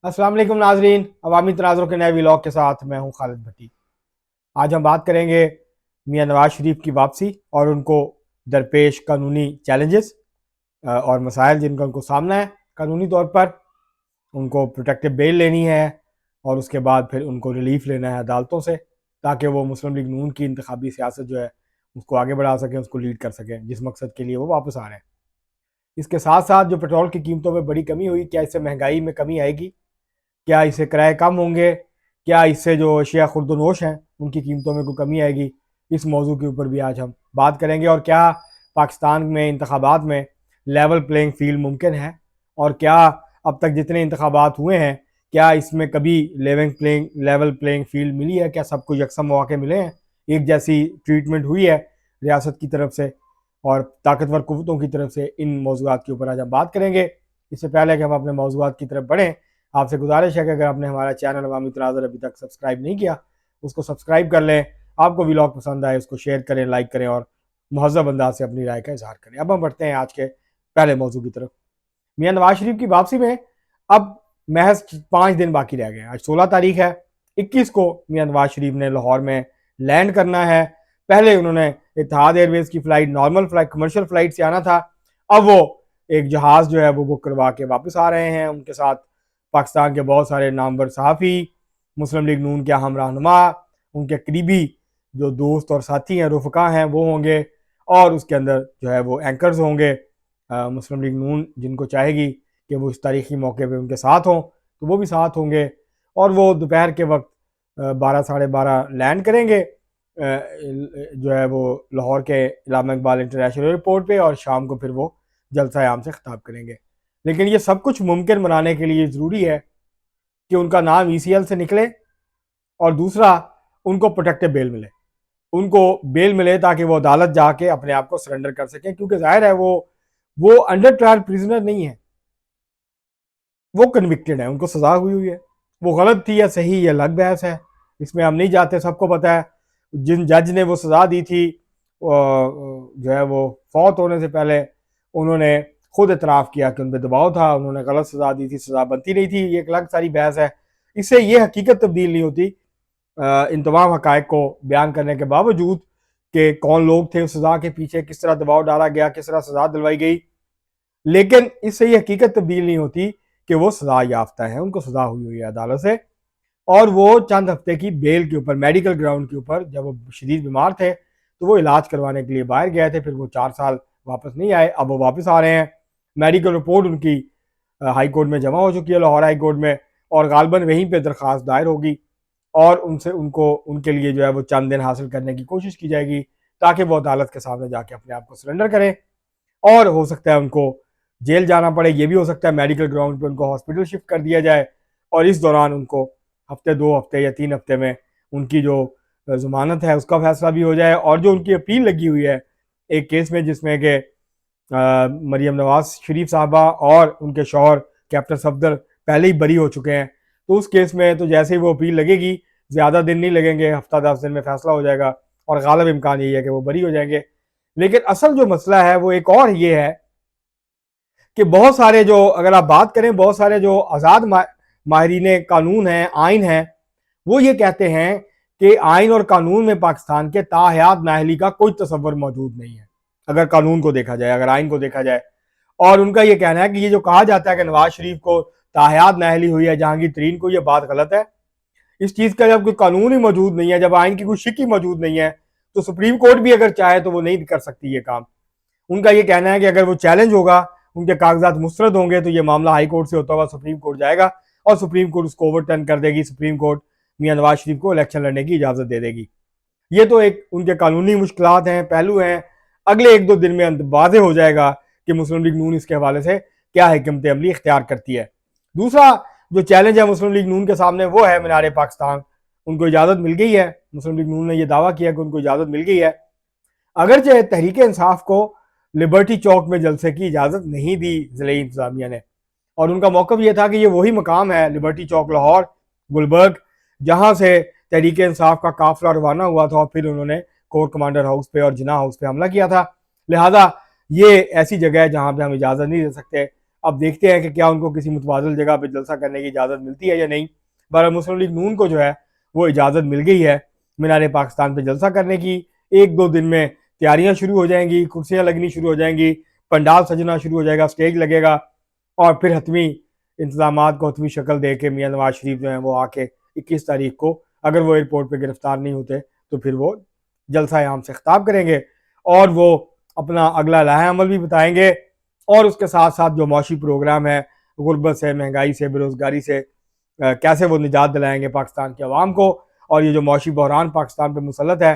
अस्सलाम वालेकुम नाजरीन, अवामी तनाज़ुर के नए व्लॉग के साथ मैं हूं खालिद भट्टी। आज हम बात करेंगे मियां नवाज शरीफ की वापसी और उनको दरपेश कानूनी चैलेंजेस और मसाइल जिनका उनको सामना है कानूनी तौर पर। उनको प्रोटेक्टिव बेल लेनी है और उसके बाद फिर उनको रिलीफ लेना है अदालतों से, ताकि वो मुस्लिम लीग नून की इंतखाबी सियासत जो है उसको आगे बढ़ा सकें, उसको लीड कर सकें जिस मकसद के लिए वो वापस आ रहे हैं। इसके साथ साथ जो पेट्रोल की कीमतों में बड़ी कमी हुई, क्या इससे महंगाई में कमी आएगी? क्या इससे किराए कम होंगे? क्या इससे जो अशिया खुर्दनोश हैं उनकी कीमतों में कोई कमी आएगी? इस मौजू के ऊपर भी आज हम बात करेंगे। और क्या पाकिस्तान में इंतखाबात में लेवल प्लेइंग फील्ड मुमकिन है? और क्या अब तक जितने इंतखाबात हुए हैं, क्या इसमें कभी लेवल प्लेइंग फील्ड मिली है? क्या सबको यकसम मौके मिले हैं? एक जैसी ट्रीटमेंट हुई है रियासत की तरफ से और ताकतवर कुव्वतों की तरफ से? इन मौजूआत के ऊपर आज हम बात करेंगे। इससे पहले कि हम अपने मौजूआत की तरफ बढ़ें, आपसे गुजारिश है कि अगर आपने हमारा चैनल अवामी तनाज़ुर अभी तक सब्सक्राइब नहीं किया, उसको सब्सक्राइब कर लें। आपको व्लॉग पसंद आए उसको शेयर करें, लाइक करें और महज़ब अंदाज से अपनी राय का इजहार करें। अब हम बढ़ते हैं आज के पहले मौजू की तरफ। मियां नवाज शरीफ की वापसी में अब महज 5 दिन बाकी रह गए हैं। आज 16 तारीख है। 21 को मियां नवाज शरीफ ने लाहौर में लैंड करना है। पहले उन्होंने इत्तेहाद एयरवेज की flight, normal flight, commercial flight से आना था। अब वो एक जहाज़ जो है वो बुक करवा के वापस आ रहे हैं। उनके साथ पाकिस्तान के बहुत सारे नामवर सहाफ़ी, मुस्लिम लीग नून के अहम रहनुमा, उनके करीबी जो दोस्त और साथी हैं, रुफ़का हैं, वो होंगे। और उसके अंदर जो है वो एंकर्स होंगे। मुस्लिम लीग नून जिनको चाहेगी कि वो इस तारीखी मौके पे उनके साथ हों तो वो भी साथ होंगे। और वो दोपहर के वक्त 12 साढ़े 12 लैंड करेंगे जो है वो लाहौर के इलामा इकबाल इंटरनेशनल एयरपोर्ट पे, और शाम को फिर वो जलसा आम से खिताब करेंगे। लेकिन ये सब कुछ मुमकिन बनाने के लिए ज़रूरी है कि उनका नाम ECL से निकले और दूसरा उनको प्रोटेक्टिव बेल मिले। उनको बेल मिले ताकि वो अदालत जाके अपने आप को सरेंडर कर सकें, क्योंकि जाहिर है वो अंडर ट्रायल प्रिजनर नहीं है, वो कन्विक्टेड है, उनको सजा हुई हुई है। वो गलत थी या सही, ये अलग बहस है, इसमें हम नहीं जाते। सबको पता है जिन जज ने वो सजा दी थी जो है वो फौत होने से पहले उन्होंने खुद इतराफ़ किया कि उन पर दबाव था, उन्होंने गलत सजा दी थी, सजा बनती नहीं थी। ये एक अलग सारी बहस है। इससे ये हकीकत तब्दील नहीं होती इन तमाम हकायक को बयान करने के बावजूद कि कौन लोग थे उस सजा के पीछे, किस तरह दबाव डाला गया, किस तरह सजा दिलवाई गई। लेकिन इससे ये हकीकत तब्दील नहीं होती कि वो सजा याफ्ता है, उनको सजा हुई हुई है अदालत से। और वो चंद हफ्ते की बेल के ऊपर, मेडिकल ग्राउंड के ऊपर, जब वो शदीद बीमार थे तो वो इलाज करवाने के लिए बाहर गए थे, फिर वो 4 साल वापस नहीं आए। अब वो वापस आ रहे हैं। मेडिकल रिपोर्ट उनकी हाई कोर्ट में जमा हो चुकी है, लाहौर हाई कोर्ट में, और गालबन वहीं पे दरख्वास्त दायर होगी और उनसे उनको उनके लिए जो है वो चंद दिन हासिल करने की कोशिश की जाएगी ताकि वो अदालत के सामने जाके अपने आप को सरेंडर करें। और हो सकता है उनको जेल जाना पड़े, ये भी हो सकता है मेडिकल ग्राउंड पे उनको हॉस्पिटल शिफ्ट कर दिया जाए और इस दौरान उनको हफ्ते 2 हफ्ते या 3 हफ्ते में उनकी जो जमानत है उसका फैसला भी हो जाए। और जो उनकी अपील लगी हुई है एक केस में जिसमें कि मरियम नवाज शरीफ साहबा और उनके शौहर कैप्टन सफदर पहले ही बरी हो चुके हैं, तो उस केस में तो जैसे ही वो अपील लगेगी ज़्यादा दिन नहीं लगेंगे, हफ्ता 10 दिन में फैसला हो जाएगा और गालिब इम्कान यही है कि वो बरी हो जाएंगे। लेकिन असल जो मसला है वो एक और ये है कि बहुत सारे जो, अगर आप बात करें, बहुत सारे जो आज़ाद माहरीन कानून हैं, आइन हैं, वो ये कहते हैं कि आइन और कानून में पाकिस्तान के ताहयात नाअहली का कोई तस्वर मौजूद नहीं है। अगर कानून को देखा जाए, अगर आइन को देखा जाए, और उनका ये कहना है कि ये जो कहा जाता है कि नवाज शरीफ को ताहयात नाअहली हुई है जहांगीर तरीन को, ये बात गलत है। इस चीज़ का जब कोई कानून ही मौजूद नहीं है, जब आइन की कोई शिक ही मौजूद नहीं है, तो सुप्रीम कोर्ट भी अगर चाहे तो वो नहीं कर सकती ये काम। उनका ये कहना है कि अगर वो चैलेंज होगा, उनके कागजात मुस्तरद होंगे, तो ये मामला हाई कोर्ट से होता हुआ सुप्रीम कोर्ट जाएगा और सुप्रीम कोर्ट उसको ओवरटर्न कर देगी। सुप्रीम कोर्ट मियां नवाज शरीफ को इलेक्शन लड़ने की इजाज़त दे देगी। ये तो एक उनके कानूनी मुश्किलात हैं, पहलू हैं। अगले 1-2 दिन में वाज़ेह हो जाएगा कि मुस्लिम लीग नून इसके हवाले से क्या हिकमत अमली इख्तियार करती है। दूसरा जो चैलेंज है मुस्लिम लीग नून के सामने वो है मीनार पाकिस्तान। उनको इजाज़त मिल गई है, मुस्लिम लीग नून ने यह दावा किया कि उनको इजाज़त मिल गई है, अगरचे तहरीक इंसाफ को लिबर्टी चौक में जलसे की इजाज़त नहीं दी ज़िले इंतजामिया ने। और उनका मौक़िफ़ ये था कि ये वही मकाम है, लिबर्टी चौक लाहौर गुलबर्ग, जहाँ से तहरीक इंसाफ का काफिला रवाना हुआ था और फिर उन्होंने कोर कमांडर हाउस पे और जिना हाउस पे हमला किया था। लिहाजा ये ऐसी जगह है जहाँ पे हम इजाज़त नहीं दे सकते। अब देखते हैं कि क्या उनको किसी मुतवाज़िल जगह पर जलसा करने की इजाज़त मिलती है या नहीं। बहरहाल मुस्लिम लीग नून को जो है वो इजाज़त मिल गई है मीनार पाकिस्तान पर जलसा करने की। 1-2 दिन में तैयारियां शुरू हो जाएंगी, कुर्सियां लगनी शुरू हो जाएंगी, पंडाल सजना शुरू हो जाएगा, स्टेज लगेगा और फिर हतमी इंतजामात को हतमी शक्ल दे के मियाँ नवाज शरीफ जो है वो आके 21 तारीख को, अगर वो एयरपोर्ट पे गिरफ्तार नहीं होते तो फिर वो जलसा आम से खिताब करेंगे और वो अपना अगला लाहे अमल भी बताएंगे और उसके साथ साथ जो मौशी प्रोग्राम है गुर्बत से, महंगाई से, बेरोजगारी से कैसे वो निजात दिलाएंगे पाकिस्तान के अवाम को। और ये जो मौशी बहरान पाकिस्तान पर मुसलत है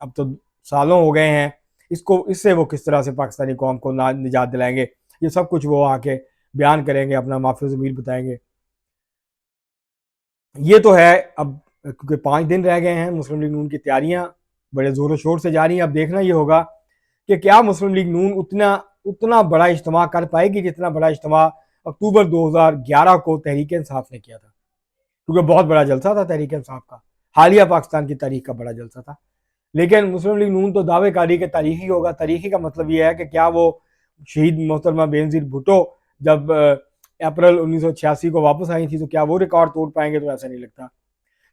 अब तो सालों हो गए हैं, इसको इससे वो किस तरह से पाकिस्तानी कौम को निजात दिलाएंगे, ये सब कुछ वो आके बयान करेंगे, अपना माफी ज़मीर बताएंगे। ये तो है। अब क्योंकि 5 दिन रह गए हैं, मुस्लिम लीग नून की तैयारियां बड़े ज़ोरों शोर से जारी हैं। अब देखना ये होगा कि क्या मुस्लिम लीग नून उतना बड़ा इज्तिमा कर पाएगी जितना बड़ा इज्तिमा अक्टूबर 2011 को तहरीक इंसाफ ने किया था, क्योंकि बहुत बड़ा जलसा था तहरीक इंसाफ का, हालिया पाकिस्तान की तारीख का बड़ा जलसा था। लेकिन मुस्लिम लीग नून तो दावेकारी के तारीखी होगा। तारीखी का मतलब यह है कि क्या वो शहीद मोहतरमा बेनज़ीर भुट्टो जब अप्रैल 1986 को वापस आई थी तो क्या वो रिकॉर्ड तोड़ पाएंगे, तो ऐसा नहीं लगता,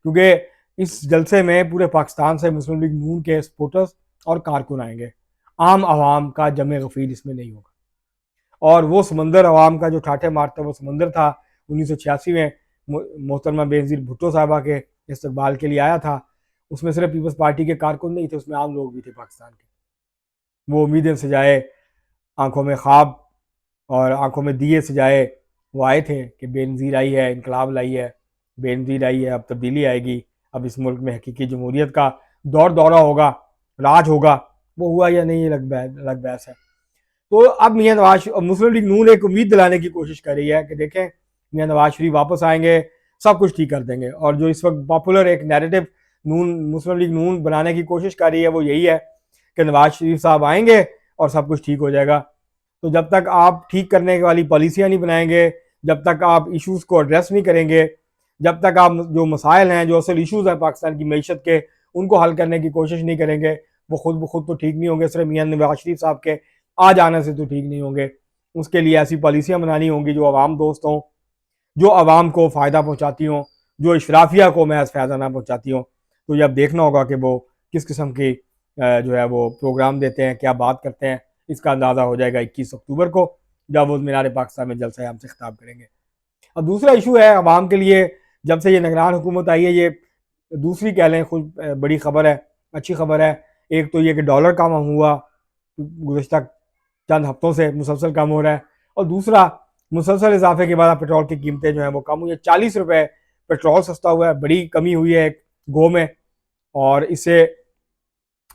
क्योंकि इस जलसे में पूरे पाकिस्तान से मुस्लिम लीग नून के सपोर्टर्स और कारकुन आएंगे। आम आवाम का जमे गफीर इसमें नहीं होगा और वो समंदर आवाम का जो ठाठे मारता वो समंदर था 1986 में मोहतरमा बेनज़ीर भुट्टो साहबा के इस्तकबाल के लिए आया था, उसमें सिर्फ पीपल्स पार्टी के कारकुन नहीं थे, उसमें आम लोग भी थे पाकिस्तान के। वो उम्मीदें सजाए, आंखों में ख्वाब और आंखों में दिए सजाए वो आए थे कि बेनज़ीर आई है, इनकलाब लाई है, बेनज़ीर आई है, अब तब्दीली आएगी, अब इस मुल्क में हकीकी जमहूरियत का दौरा होगा, राज होगा। वो हुआ या नहीं, लग बहस है। तो अब मियाँ नवाज, मुस्लिम लीग नून एक उम्मीद दिलाने की कोशिश कर रही है कि देखें मियाँ नवाज शरीफ वापस आएंगे, सब कुछ ठीक कर देंगे। और जो इस वक्त पॉपुलर एक नैरेटिव मुस्लिम लीग नून बनाने की कोशिश कर रही है वो यही है कि नवाज शरीफ साहब आएंगे और सब कुछ ठीक हो जाएगा। तो जब तक आप ठीक करने वाली पॉलिसियाँ नहीं बनाएंगे, जब तक आप इशूज़ को एड्रेस नहीं करेंगे, जब तक आप जो मसाइल हैं, जो असल इशूज़ हैं पाकिस्तान की मीशत के, उनको हल करने की कोशिश नहीं करेंगे, वो खुद ब खुद तो ठीक नहीं होंगे। सिर्फ मियाँ नवाज शरीफ साहब के आ जाने से तो ठीक नहीं होंगे। उसके लिए ऐसी पॉलिसियाँ बनानी होंगी जो आवाम दोस्त हों, जो आवाम को फ़ायदा पहुँचाती हों, जो इशराफिया को महज फ़ायदा ना पहुँचाती हों। तो ये अब देखना होगा कि वो किस किस्म की जो है वो प्रोग्राम देते हैं, क्या बात करते हैं। इसका अंदाज़ा हो जाएगा 21 अक्टूबर को, जब वो मीनार पाकिस्तान में जलसा आम से खिताब करेंगे। अब दूसरा इशू है आवाम के लिए, जब से ये निगरान हुकूमत आई है, ये दूसरी कह लें खुद बड़ी खबर है, अच्छी खबर है। एक तो ये कि डॉलर कम हुआ, गुज़श्ता चंद हफ्तों से मुसलसल कम हो रहा है, और दूसरा मुसलसल इजाफे के बाद पेट्रोल की कीमतें जो हैं वो कम हुई है। 40 रुपये पेट्रोल सस्ता हुआ है, बड़ी कमी हुई है एक गो में, और इससे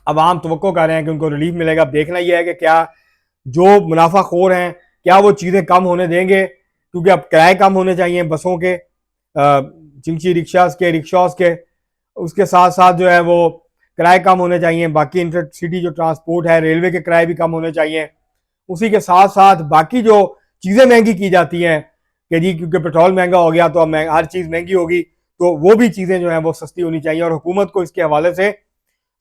अवाम तवक्को कर रहे हैं कि उनको रिलीफ मिलेगा। अब देखना यह है कि क्या जो मुनाफाखोर हैं क्या वो चीज़ें कम होने देंगे, क्योंकि अब किराए कम होने चाहिए बसों के, चिंची रिक्शास के, उसके साथ साथ जो है वो किराए कम होने चाहिए। बाकी इंटर सिटी जो ट्रांसपोर्ट है, रेलवे के किराए भी कम होने चाहिए। उसी के साथ साथ बाकी जो चीज़ें महंगी की जाती हैं कि जी क्योंकि पेट्रोल महंगा हो गया तो अब हर चीज़ महंगी होगी, तो वो भी चीज़ें जो हैं वो सस्ती होनी चाहिए। और हुकूमत को इसके हवाले से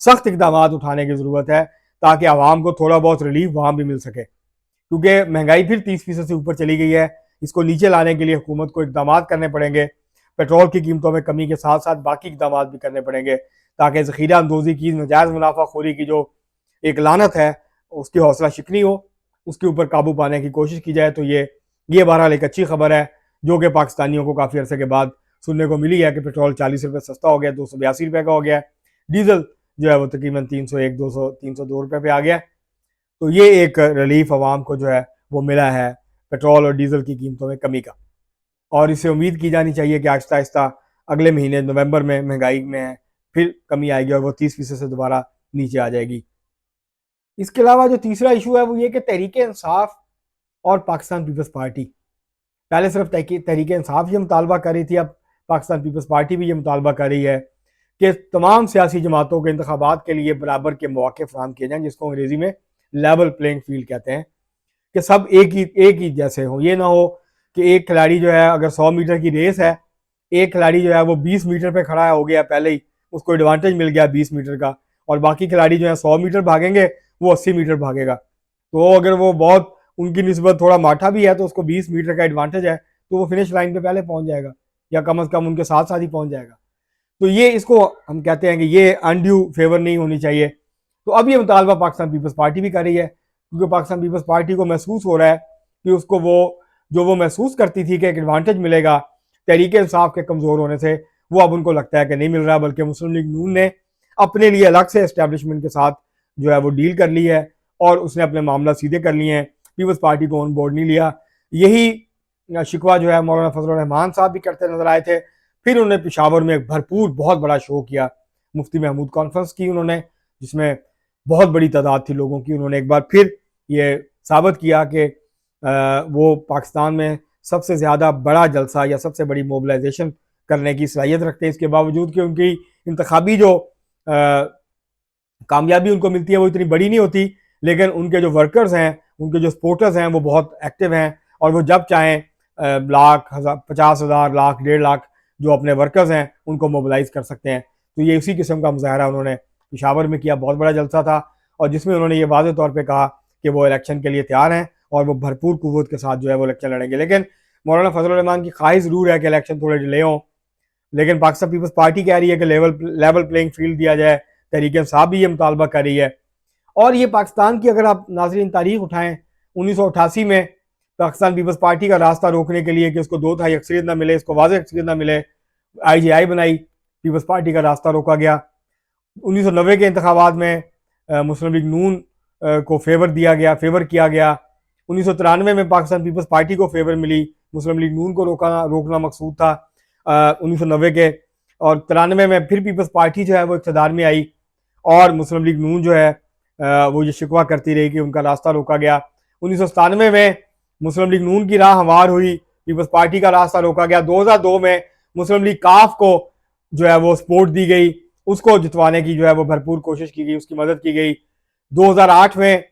सख्त इकदाम उठाने की ज़रूरत है ताकि आवाम को थोड़ा बहुत रिलीफ वहाँ भी मिल सके, क्योंकि महंगाई फिर 30% से ऊपर चली गई है। इसको नीचे लाने के लिए हुकूमत को इकदाम करने पड़ेंगे। पेट्रोल की कीमतों में कमी के साथ साथ बाकी इकदाम भी करने पड़ेंगे ताकि ज़ख़ीरा अंदोज़ी की, नजायज़ मुनाफाखोरी की जो एक लानत है उसकी हौसला शिकनी हो, उसके ऊपर काबू पाने की कोशिश की जाए। तो ये बहरहाल एक अच्छी खबर है जो कि पाकिस्तानियों को काफ़ी अर्से के बाद सुनने को मिली है कि पेट्रोल 40 रुपये सस्ता हो गया, 282 रुपये का हो गया। डीजल जो है वो तकरीबन 301, 200, 302 रुपये पे आ गया। तो ये एक रिलीफ आवाम को जो है वो मिला है पेट्रोल और डीजल की कीमतों में कमी का, और इससे उम्मीद की जानी चाहिए कि आहिस्ता आहिस्ता अगले महीने नवंबर में महंगाई में फिर कमी आएगी और वो 30% से दोबारा नीचे आ जाएगी। इसके अलावा जो तीसरा इशू है वो ये कि तहरीक इंसाफ और पाकिस्तान पीपल्स पार्टी, पहले सिर्फ तहरीक इंसाफ ये मुतालबा कर रही थी, अब पाकिस्तान पीपल्स पार्टी भी ये मुतालबा कर रही है कि तमाम सियासी जमातों के इंतखाबात के लिए बराबर के मौके फराहम किए जाएँ, जिसको अंग्रेजी में लेवल प्लेइंग फील्ड कहते हैं, कि सब एक ही जैसे हों। ये ना हो कि एक खिलाड़ी जो है अगर 100 मीटर की रेस है, एक खिलाड़ी जो है वो 20 मीटर पे खड़ा हो गया पहले ही, उसको एडवांटेज मिल गया 20 मीटर का, और बाकी खिलाड़ी जो है 100 मीटर भागेंगे वो 80 मीटर भागेगा। तो अगर वो बहुत उनकी निस्बत थोड़ा माठा भी है तो उसको 20 मीटर का एडवांटेज है, तो वो फिनिश लाइन पे पहले पहुंच जाएगा या कम से कम उनके साथ साथ ही पहुंच जाएगा। तो ये इसको हम कहते हैं कि ये अनड्यू फेवर नहीं होनी चाहिए। तो अब ये मुतालबा पाकिस्तान पीपल्स पार्टी भी कर रही है, क्योंकि पाकिस्तान पीपल्स पार्टी को महसूस हो रहा है कि उसको वो जो वो महसूस करती थी कि एक एडवांटेज मिलेगा तहरीक इंसाफ के कमज़ोर होने से, वो अब उनको लगता है कि नहीं मिल रहा, बल्कि मुस्लिम लीग नून ने अपने लिए अलग से एस्टेब्लिशमेंट के साथ जो है वो डील कर ली है और उसने अपने मामला सीधे कर लिए हैं, पीपल्स पार्टी को ऑन बोर्ड नहीं लिया। यही शिकवा जो है मौलाना फजल रहमान साहब भी करते नजर आए थे। फिर उन्होंने पेशावर में एक भरपूर बहुत बड़ा शो किया, मुफ्ती महमूद कॉन्फ्रेंस की उन्होंने, जिसमें बहुत बड़ी तादाद थी लोगों की। उन्होंने एक बार फिर ये साबित किया कि वो पाकिस्तान में सबसे ज़्यादा बड़ा जलसा या सबसे बड़ी मोबिलाइजेशन करने की सलाहियत रखते हैं, इसके बावजूद कि उनकी इंतखाबी जो कामयाबी उनको मिलती है वो इतनी बड़ी नहीं होती, लेकिन उनके जो वर्कर्स हैं, उनके जो सपोर्टर्स हैं वो बहुत एक्टिव हैं और वो जब चाहें लाख, 50,000, लाख, 1.5 लाख जो अपने वर्कर्स हैं उनको मोबिलाइज कर सकते हैं। तो ये उसी किस्म का मुजाहरा उन्होंने पेशावर में किया, बहुत बड़ा जलसा था, और जिसमें उन्होंने ये वाज़ेह तौर पर कहा कि वो इलेक्शन के लिए तैयार हैं और वो भरपूर कुव्वत के साथ जो है वो इलेक्शन लड़ेंगे। लेकिन मौलाना फजल रहमान की ख्वाहिश ज़रूर है कि इलेक्शन थोड़े डिले हों, लेकिन पाकिस्तान पीपल्स पार्टी कह रही है कि लेवल प्लेइंग फील्ड दिया जाए। तहरीक इंसाफ भी ये मुतालबा कर रही है। और ये पाकिस्तान की अगर आप नाज़रीन तारीख उठाएं, 1988 में पाकिस्तान पीपल्स पार्टी का रास्ता रोकने के लिए कि उसको 2/3 अक्सरियत ना मिले, इसको वाज़ेह अक्सरियत ना मिले, IGI बनाई, पीपल्स पार्टी का रास्ता रोका गया। 1990 के इंतखाबात में मुस्लिम लीग नून को फेवर किया गया। 1993 में पाकिस्तान पीपल्स पार्टी को फेवर मिली, मुस्लिम लीग नून को रोकना मकसूद था 1990 के। और 93 में फिर पीपल्स पार्टी जो है वो इक़्तिदार में आई और मुस्लिम लीग नून जो है वो ये शिकवा करती रही कि उनका रास्ता रोका गया। 1997 में मुस्लिम लीग नून की राह हमवार हुई, पीपल्स पार्टी का रास्ता रोका गया। 2002 में मुस्लिम लीग काफ को जो है वो सपोर्ट दी गई, उसको जितवाने की जो है वो भरपूर कोशिश की गई, उसकी मदद की गई। 2008 में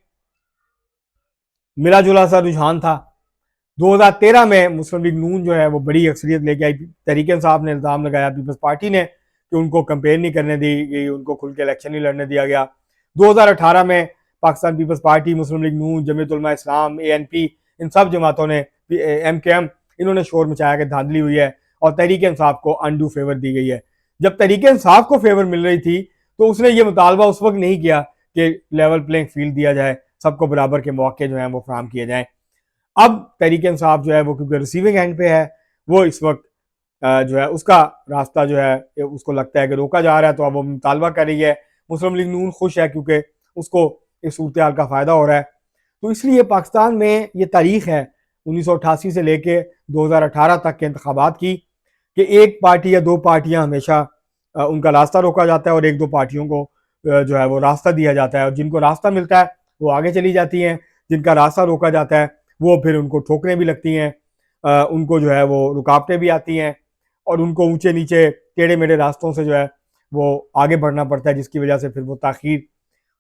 मिला जुला सा रुझान था। 2013 में मुस्लिम लीग नून जो है वो बड़ी अक्सरियत लेके आई। तहरीक इंसाफ ने इल्ज़ाम लगाया पीपल्स पार्टी ने कि उनको कैंपेन नहीं करने दी गई, उनको खुल के इलेक्शन नहीं लड़ने दिया गया। 2018 में पाकिस्तान पीपल्स पार्टी, मुस्लिम लीग नून, जमीयत उलमा इस्लाम, ANP, इन सब जमातों ने, MKM, इन्होंने शोर मचाया कि धांधली हुई है और तहरीक इंसाफ को अनडू फेवर दी गई है। जब तहरीक इंसाफ को फेवर मिल रही थी तो उसने ये मुतालबा उस वक्त नहीं किया कि लेवल प्लेइंग फील्ड दिया जाए, सबको बराबर के मौके जो हैं वो फराहम किए जाएँ। अब तहरीक इंसाफ जो है वो क्योंकि रिसीविंग एंड पे है, वो इस वक्त जो है उसका रास्ता जो है उसको लगता है कि रोका जा रहा है, तो अब वो मुतालबा कर रही है। मुस्लिम लीग नून खुश है क्योंकि उसको इस सूरत हाल का फ़ायदा हो रहा है। तो इसलिए पाकिस्तान में ये तारीख है 1988 से लेके 2018 तक के इंतखाबात की कि एक पार्टी या दो पार्टियां हमेशा उनका रास्ता रोका जाता है और एक दो पार्टियों को जो है वो रास्ता दिया जाता है, और जिनको रास्ता मिलता है वो आगे चली जाती हैं, जिनका रास्ता रोका जाता है वो फिर उनको ठोकरें भी लगती हैं, उनको जो है वो रुकावटें भी आती हैं और उनको ऊंचे नीचे टेढ़े मेढ़े रास्तों से जो है वो आगे बढ़ना पड़ता है, जिसकी वजह से फिर वो ताख़ीर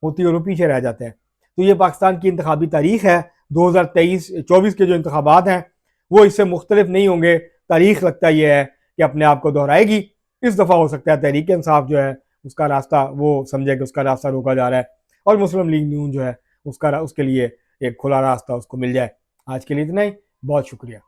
होती है और वो पीछे रह जाते हैं। तो ये पाकिस्तान की इंतखाबी तारीख है। 2023-24 के जो इंतखाबात हैं वो इससे मुख्तलिफ नहीं होंगे। तारीख लगता ये है कि अपने आप को दोहराएगी। इस दफ़ा हो सकता है तहरीक इंसाफ जो है उसका रास्ता वो समझे कि उसका रास्ता रोका जा रहा है और मुस्लिम लीग नून जो है उसके लिए एक खुला रास्ता उसको मिल जाए। आज के लिए इतना ही, बहुत शुक्रिया।